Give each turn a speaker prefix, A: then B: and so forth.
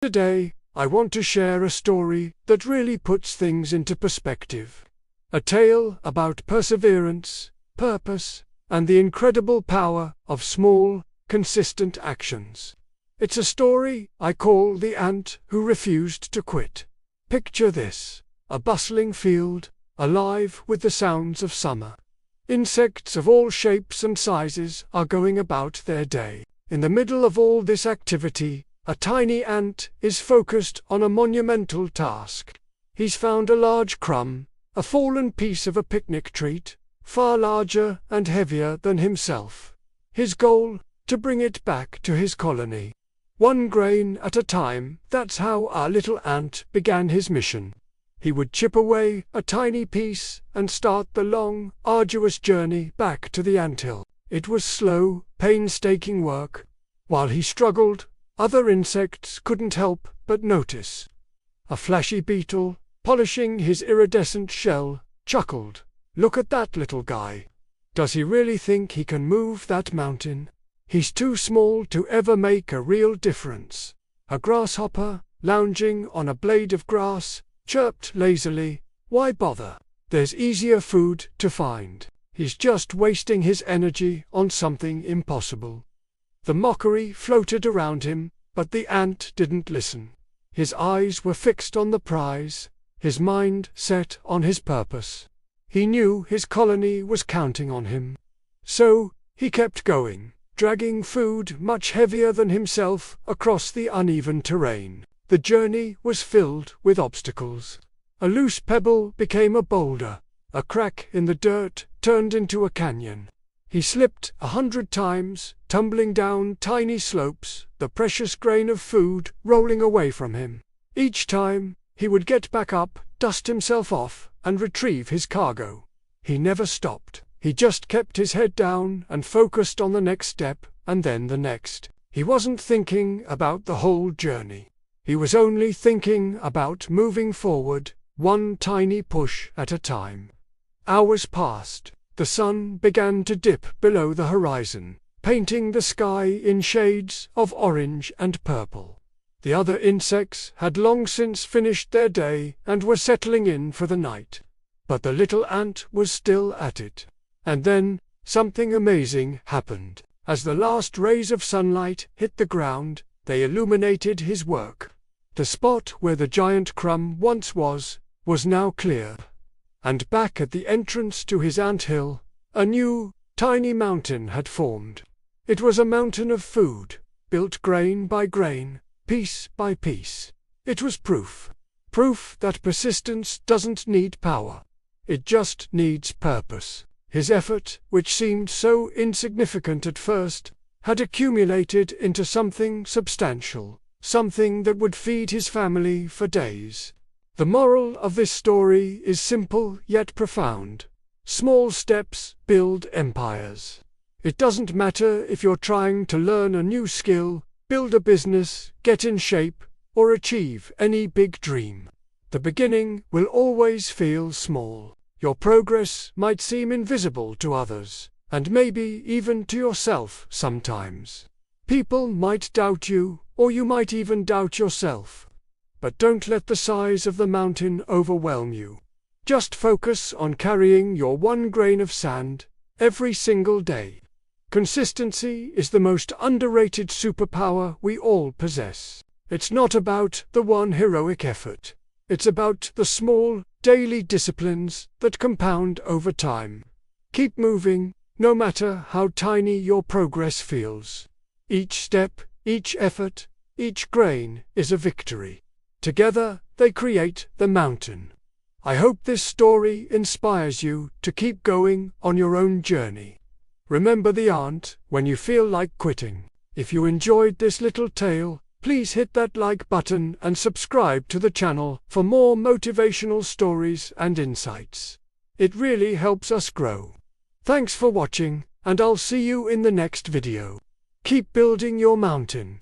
A: Today, I want to share a story that really puts things into perspective. A tale about perseverance, purpose, and the incredible power of small, consistent actions. It's a story I call The Ant Who Refused to Quit. Picture this: a bustling field, alive with the sounds of summer. Insects of all shapes and sizes are going about their day. In the middle of all this activity, a tiny ant is focused on a monumental task. He's found a large crumb, a fallen piece of a picnic treat, far larger and heavier than himself. His goal: to bring it back to his colony. One grain at a time, that's how our little ant began his mission. He would chip away a tiny piece and start the long, arduous journey back to the anthill. It was slow, painstaking work. While he struggled, other insects couldn't help but notice. A flashy beetle, polishing his iridescent shell, chuckled. "Look at that little guy. Does he really think he can move that mountain? He's too small to ever make a real difference." A grasshopper, lounging on a blade of grass, chirped lazily, "Why bother? There's easier food to find. He's just wasting his energy on something impossible." The mockery floated around him, but the ant didn't listen. His eyes were fixed on the prize, his mind set on his purpose. He knew his colony was counting on him. So, he kept going, dragging food much heavier than himself across the uneven terrain. The journey was filled with obstacles. A loose pebble became a boulder. A crack in the dirt turned into a canyon. He slipped 100 times, tumbling down tiny slopes, the precious grain of food rolling away from him. Each time, he would get back up, dust himself off, and retrieve his cargo. He never stopped. He just kept his head down and focused on the next step, and then the next. He wasn't thinking about the whole journey. He was only thinking about moving forward, one tiny push at a time. Hours passed. The sun began to dip below the horizon, painting the sky in shades of orange and purple. The other insects had long since finished their day and were settling in for the night. But the little ant was still at it. And then, something amazing happened. As the last rays of sunlight hit the ground, they illuminated his work. The spot where the giant crumb once was now clear. And back at the entrance to his anthill, a new, tiny mountain had formed. It was a mountain of food, built grain by grain, piece by piece. It was proof that persistence doesn't need power. It just needs purpose. His effort, which seemed so insignificant at first, had accumulated into something substantial, something that would feed his family for days. The moral of this story is simple yet profound. Small steps build empires. It doesn't matter if you're trying to learn a new skill, build a business, get in shape, or achieve any big dream. The beginning will always feel small. Your progress might seem invisible to others, and maybe even to yourself sometimes. People might doubt you, or you might even doubt yourself. But don't let the size of the mountain overwhelm you. Just focus on carrying your one grain of sand every single day. Consistency is the most underrated superpower we all possess. It's not about the one heroic effort. It's about the small, daily disciplines that compound over time. Keep moving, no matter how tiny your progress feels. Each step, each effort, each grain is a victory. Together, they create the mountain. I hope this story inspires you to keep going on your own journey. Remember the ant when you feel like quitting. If you enjoyed this little tale, please hit that like button and subscribe to the channel for more motivational stories and insights. It really helps us grow. Thanks for watching, and I'll see you in the next video. Keep building your mountain.